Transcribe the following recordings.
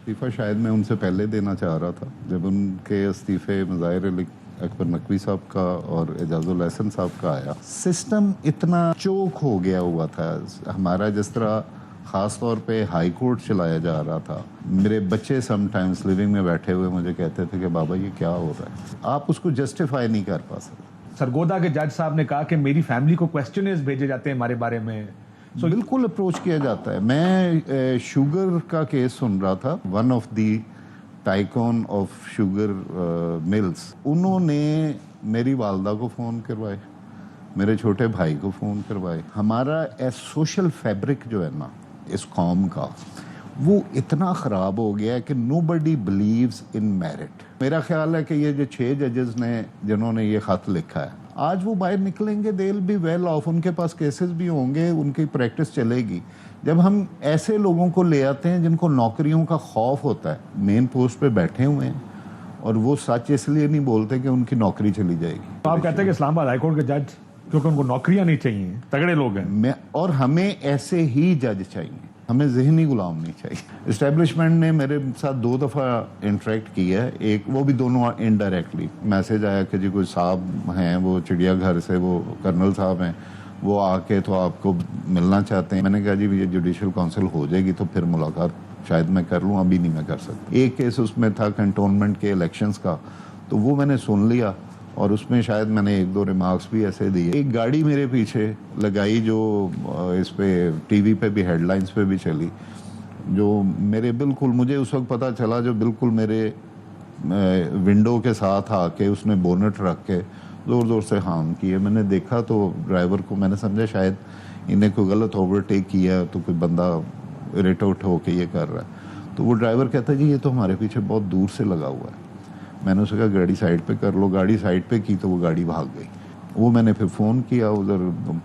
इस्तीफ़ा शायद मैं उनसे पहले देना चाह रहा था, जब उनके इस्तीफ़े मुज़ाहिर अली अकबर नकवी साहब का और एजाजुल एहसन साहब का आया। सिस्टम इतना चोक हो गया हुआ था हमारा, जिस तरह ख़ास तौर पे हाई कोर्ट चलाया जा रहा था। मेरे बच्चे समटाइम्स लिविंग में बैठे हुए मुझे कहते थे कि बाबा ये क्या हो रहा है, आप उसको जस्टिफाई नहीं कर पा सकते। सरगोदा के जज साहब ने कहा कि मेरी फैमिली को क्वेश्चनर्स भेजे जाते हैं हमारे बारे में। बिल्कुल अप्रोच किया जाता है। मैं शुगर का केस सुन रहा था, one of the tycoon of sugar mills, उन्होंने मेरी वालदा को फ़ोन करवाए, मेरे छोटे भाई को फ़ोन करवाए। हमारा सोशल फैब्रिक जो है ना इस कौम का, वो इतना ख़राब हो गया है कि नोबडी बिलीव्स इन मेरिट। मेरा ख्याल है कि ये जो 6 जजेस ने जिन्होंने ये ख़त लिखा है, आज वो बाहर निकलेंगे, they will be well of, उनके पास केसेस भी होंगे, उनकी प्रैक्टिस चलेगी। जब हम ऐसे लोगों को ले आते हैं जिनको नौकरियों का खौफ होता है, मेन पोस्ट पे बैठे हुए हैं, और वो सच इसलिए नहीं बोलते कि उनकी नौकरी चली जाएगी। तो आप कहते हैं कि इस्लामाबाद हाईकोर्ट के जज, क्योंकि उनको नौकरियां नहीं चाहिए, तगड़े लोग हैं, और हमें ऐसे ही जज चाहिए, हमें ज़हनी गुलाम नहीं चाहिए। इस्टेब्लिशमेंट ने मेरे साथ 2 दफ़ा इंटरेक्ट किया है, एक वो भी दोनों इनडायरेक्टली। मैसेज आया कि जी कोई साहब हैं, वो चिड़ियाघर से, वो कर्नल साहब हैं, वो आके तो आपको मिलना चाहते हैं। मैंने कहा जी ये जुडिशल काउंसिल हो जाएगी तो फिर मुलाकात शायद मैं कर लूँ, अभी नहीं मैं कर सकता। एक केस उसमें था कंटोनमेंट के इलेक्शंस का, तो वो मैंने सुन लिया और उसमें शायद मैंने 1-2 रिमार्क्स भी ऐसे दिए। एक गाड़ी मेरे पीछे लगाई जो इस पे टीवी पे भी हेडलाइंस पे भी चली, जो मेरे बिल्कुल, मुझे उस वक्त पता चला, जो बिल्कुल मेरे विंडो के साथ आके उसने बोनट रख के ज़ोर ज़ोर से हार्म किए। मैंने देखा तो ड्राइवर को, मैंने समझा शायद इन्हें कोई गलत ओवरटेक किया, तो कोई बंदा इरिटेट होके ये कर रहा है। तो वो ड्राइवर कहता है जी ये तो हमारे पीछे बहुत दूर से लगा हुआ है। मैंने उससे कहा गाड़ी साइड पे कर लो, गाड़ी साइड पे की तो वो गाड़ी भाग गई। वो मैंने फिर फ़ोन किया उधर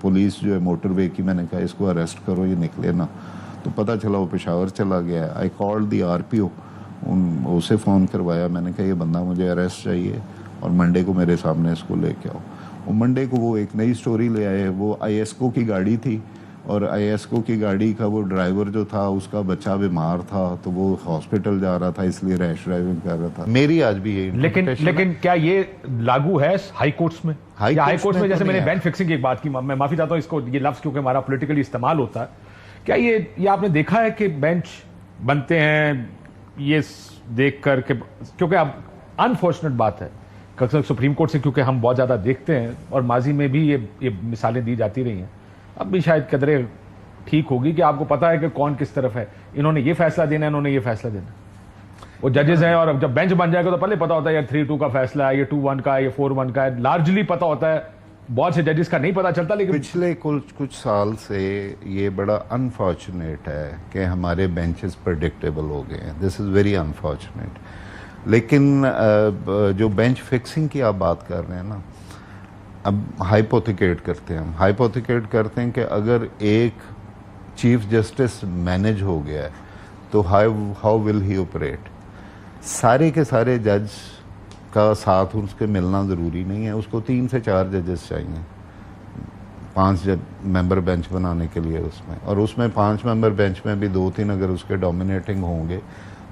पुलिस जो है मोटरवे की, मैंने कहा इसको अरेस्ट करो, ये निकले ना। तो पता चला वो पेशावर चला गया है। आई कॉल्ड दी RPO, उसे फ़ोन करवाया, मैंने कहा ये बंदा मुझे अरेस्ट चाहिए और मंडे को मेरे सामने इसको लेके आओ। और मंडे को वो एक नई स्टोरी ले आए। वो ISCO की गाड़ी थी और ISCO की गाड़ी का वो ड्राइवर जो था उसका बच्चा बीमार था, तो वो हॉस्पिटल जा रहा था, इसलिए रैश ड्राइविंग कर रहा था। मेरी आज भी यही लेकिन क्या ये लागू है हाई कोर्ट्स में? हाई कोर्ट्स में जैसे मैंने बेंच फिक्सिंग की एक बात की, मैं माफी चाहता हूं इसको, ये लफ्ज क्योंकि हमारा पॉलिटिकली इस्तेमाल होता है, क्या ये आपने देखा है कि बेंच बनते हैं ये देख कर के, क्योंकि अब अनफॉर्चुनेट बात है सुप्रीम कोर्ट से, क्योंकि हम बहुत ज्यादा देखते हैं और माजी में भी ये मिसालें दी जाती रही हैं, अब भी शायद कदरे ठीक होगी कि आपको पता है कि कौन किस तरफ है, इन्होंने ये फैसला देना है, इन्होंने ये फैसला देना। वो जजेस हैं और अब जब बेंच बन जाएगा तो पहले पता होता है यार 3-2 का फैसला है, ये 2-1 का है, ये 4-1 का है, लार्जली पता होता है। बहुत से जजेस का नहीं पता चलता। लेकिन पिछले कुछ साल से ये बड़ा अनफॉर्चुनेट है कि हमारे बेंचेस प्रेडिक्टेबल हो गए हैं। This is very unfortunate. लेकिन जो बेंच फिक्सिंग की आप बात कर रहे हैं ना, अब हाइपोथिकेट करते हैं, हम हाइपोथिकेट करते हैं कि अगर एक चीफ जस्टिस मैनेज हो गया है तो हाउ विल ही ऑपरेट। सारे के सारे जज का साथ उसके मिलना ज़रूरी नहीं है, उसको 3 से 4 जजेस चाहिए 5 मेंबर बेंच बनाने के लिए उसमें, और उसमें 5 मेंबर बेंच में भी 2-3 अगर उसके डोमिनेटिंग होंगे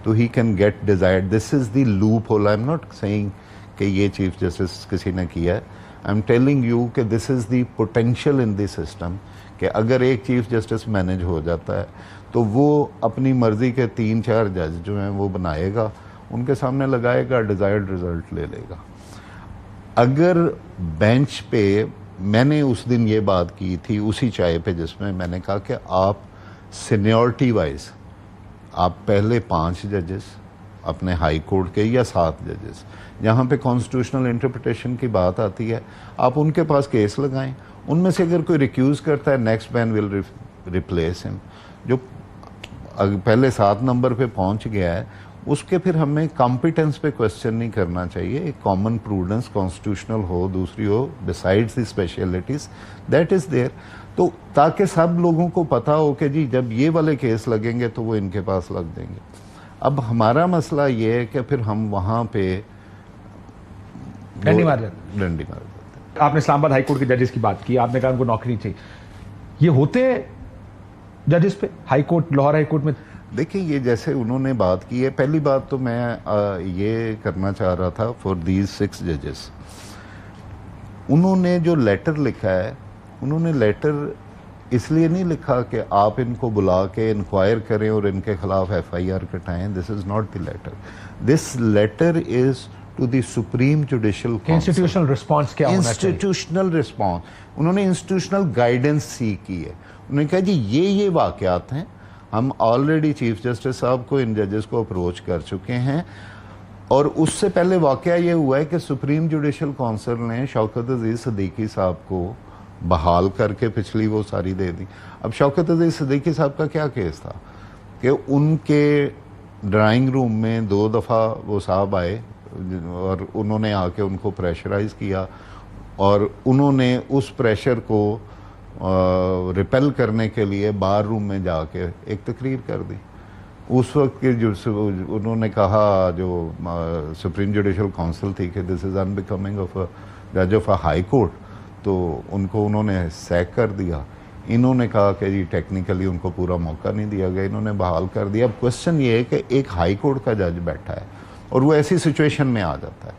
तो he can get desired. This is the loop hole. I am not saying कि ये चीफ जस्टिस किसी ने किया है, आई एम टेलिंग यू कि this is the potential in this system कि अगर एक चीफ जस्टिस मैनेज हो जाता है तो वो अपनी मर्जी के 3-4 जज जो हैं वो बनाएगा, उनके सामने लगाएगा, डिज़ायर्ड रिजल्ट ले लेगा। अगर बेंच पे, मैंने उस दिन ये बात की थी उसी चाय पे जिसमें मैंने कहा कि आप सीनियरिटी वाइज आप पहले 5 जजेस अपने हाई कोर्ट के या 7 जजेस, जहाँ पे कॉन्स्टिट्यूशनल इंटरप्रिटेशन की बात आती है, आप उनके पास केस लगाएं। उनमें से अगर कोई रिक्यूज़ करता है, next man will replace him. जो पहले 7 नंबर पे पहुंच गया है उसके फिर हमें कॉम्पिटेंस पे क्वेश्चन नहीं करना चाहिए। एक कॉमन प्रूडेंस कॉन्स्टिट्यूशनल हो, दूसरी हो besides the specialities that is there, तो ताकि सब लोगों को पता हो कि जी जब ये वाले केस लगेंगे तो वो इनके पास लग देंगे। अब हमारा मसला ये है कि फिर हम वहाँ पे डंडी मार जाते। आपने इस्लामाबाद हाईकोर्ट के जजेस की बात की, आपने कहा उनको नौकरी चाहिए, ये होते जजेस पे हाईकोर्ट, लाहौर हाईकोर्ट में? देखिए, ये जैसे उन्होंने बात की है, पहली बात तो मैं ये करना चाह रहा था फॉर दीज 6 जजेस, उन्होंने जो लेटर लिखा है, उन्होंने लेटर इसलिए नहीं लिखा कि आप इनको बुला के इंक्वायर करें और इनके खिलाफ FIR कटाएं। This is not the letter. This letter is to the supreme judicial council. Institutional response क्या होना चाहिए? इंस्टीट्यूशनल रिस्पॉन्स, उन्होंने इंस्टीट्यूशनल गाइडेंस सीख की है। उन्होंने कहा जी ये वाकयात हैं, हम ऑलरेडी चीफ जस्टिस साहब को, इन जजेस को अप्रोच कर चुके हैं, और उससे पहले वाकया ये हुआ है कि सुप्रीम जुडिशियल काउंसिल ने शौकत अजीज सिद्दीकी साहब को बहाल करके पिछली वो सारी दे दी। अब शौकत अजीज सिद्दीकी साहब का क्या केस था कि उनके ड्राइंग रूम में 2 दफ़ा वो साहब आए और उन्होंने आके उनको प्रेशराइज किया, और उन्होंने उस प्रेशर को रिपेल करने के लिए बार रूम में जाके एक तकरीर कर दी। उस वक्त के जो उन्होंने कहा, जो सुप्रीम जुडिशियल काउंसिल थी, कि this is unbecoming of a जज ऑफ अ हाई कोर्ट, तो उनको उन्होंने सैक कर दिया। इन्होंने कहा कि जी टेक्निकली उनको पूरा मौका नहीं दिया गया, इन्होंने बहाल कर दिया। अब क्वेश्चन ये है कि एक हाई कोर्ट का जज बैठा है और वो ऐसी सिचुएशन में आ जाता है,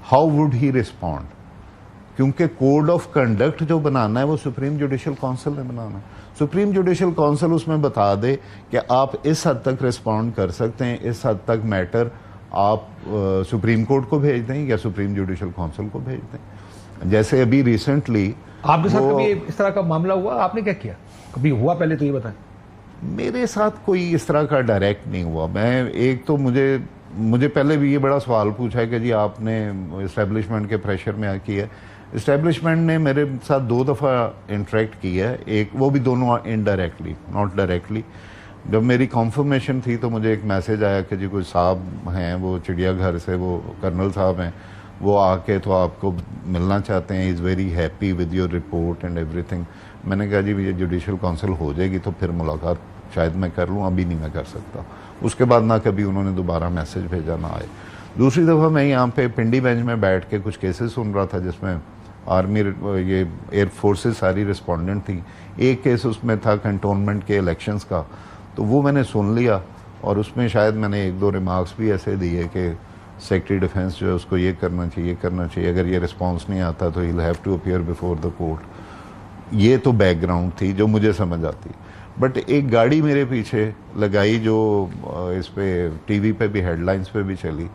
हाउ वुड ही रिस्पॉन्ड? क्योंकि कोड ऑफ कंडक्ट जो बनाना है वो सुप्रीम जुडिशियल काउंसिल ने बनाना है। सुप्रीम जुडिशियल काउंसिल उसमें बता दे कि आप इस हद तक रिस्पॉन्ड कर सकते हैं, इस हद तक मैटर आप सुप्रीम कोर्ट को भेज दें या सुप्रीम जुडिशियल काउंसिल को भेज दें। जैसे अभी रिसेंटली आपके साथ कभी इस तरह का मामला हुआ? आपने क्या किया? कभी हुआ? पहले तो ये बताएं। मेरे साथ कोई इस तरह का डायरेक्ट नहीं हुआ। मैं एक तो मुझे पहले भी ये बड़ा सवाल पूछा है कि जी आपने इस्टेब्लिशमेंट के प्रेशर में किया है। इस्टेब्लिशमेंट ने मेरे साथ 2 दफ़ा इंटरेक्ट किया है, एक वो भी दोनों इनडायरेक्टली, नॉट डायरेक्टली। जब मेरी कॉन्फर्मेशन थी तो मुझे एक मैसेज आया कि जी कोई साहब हैं, वो चिड़ियाघर से, वो कर्नल साहब हैं, वो आके तो आपको मिलना चाहते हैं, is very happy with your report and everything. मैंने कहा जी ये जुडिशियल काउंसिल हो जाएगी तो फिर मुलाकात शायद मैं कर लूँ, अभी नहीं मैं कर सकता। उसके बाद ना कभी उन्होंने दोबारा मैसेज भेजा ना आए। दूसरी दफ़ा मैं यहाँ पे पिंडी बेंच में बैठ के कुछ केसेस सुन रहा था जिसमें आर्मी, ये एयर फोर्सेस सारी रिस्पोंडेंट थी। एक केस उसमें था कंटोनमेंट के इलेक्शंस का, तो वो मैंने सुन लिया और उसमें शायद मैंने 1-2 रिमार्क्स भी ऐसे दिए कि सेक्रेटरी डिफेंस जो है उसको ये करना चाहिए, अगर ये रिस्पॉन्स नहीं आता तो he will have to appear before the court. ये तो बैकग्राउंड थी जो मुझे समझ आती। बट एक गाड़ी मेरे पीछे लगाई जो इस पे टीवी पे भी, हेडलाइंस पे भी चली,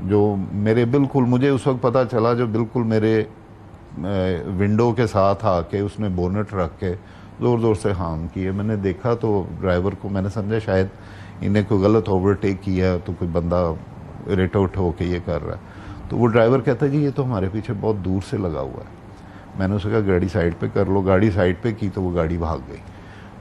जो मेरे बिल्कुल, मुझे उस वक्त पता चला, जो बिल्कुल मेरे विंडो के साथ आके उसने बोनट रख के ज़ोर ज़ोर से हार्म किए। मैंने देखा तो ड्राइवर को, मैंने समझा शायद इन्हें कोई गलत ओवरटेक किया, तो कोई बंदा इरिटेट होके ये कर रहा है। तो वो ड्राइवर कहता है जी ये तो हमारे पीछे बहुत दूर से लगा हुआ है। मैंने उससे कहा गाड़ी साइड पे कर लो। गाड़ी साइड पे की तो वो गाड़ी भाग गई।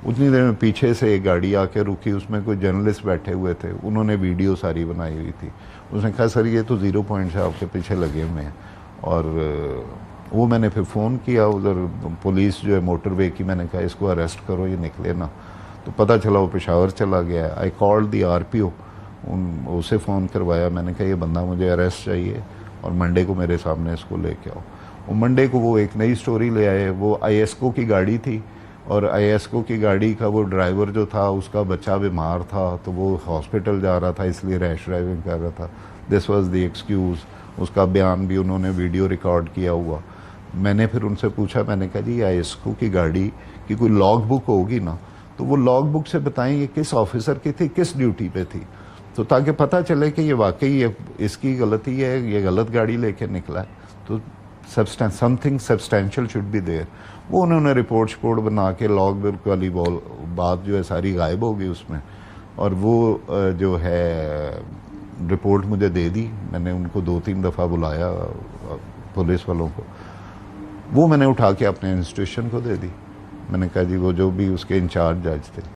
उतनी देर में पीछे से एक गाड़ी आके रुकी, उसमें कोई जर्नलिस्ट बैठे हुए थे, उन्होंने वीडियो सारी बनाई हुई थी। उसने कहा सर ये तो 0 पॉइंट से आपके पीछे लगे हुए हैं। और वो मैंने फिर फ़ोन किया उधर पुलिस जो है मोटरवे की, मैंने कहा इसको अरेस्ट करो, ये निकले ना। तो पता चला वो पेशावर चला गया है। आई कॉल्ड दी RPO, उसे फ़ोन करवाया। मैंने कहा ये बंदा मुझे अरेस्ट चाहिए और मंडे को मेरे सामने इसको लेके आओ। वो मंडे को वो एक नई स्टोरी ले आए। वो ISCO की गाड़ी थी और ISCO की गाड़ी का वो ड्राइवर जो था उसका बच्चा बीमार था, तो वो हॉस्पिटल जा रहा था, इसलिए रैश ड्राइविंग कर रहा था। This was the excuse. उसका बयान भी उन्होंने वीडियो रिकॉर्ड किया हुआ। मैंने फिर उनसे पूछा, मैंने कहा जी ISCO की गाड़ी की कोई लॉग बुक होगी ना, तो वो लॉग बुक से बताएं ये किस ऑफिसर की थी, किस ड्यूटी पे थी, तो ताकि पता चले कि ये वाकई ये इसकी गलती है, ये गलत गाड़ी लेके निकला है, तो something substantial should be there. वो उन्होंने रिपोर्ट बना के लॉग बुक वाली बात जो है सारी गायब हो गई उसमें, और वो जो है रिपोर्ट मुझे दे दी। मैंने उनको 2-3 दफ़ा बुलाया पुलिस वालों को, वो मैंने उठा के अपने इंस्टीट्यूशन को दे दी। मैंने कहा जी वो जो भी उसके इंचार्ज जज थे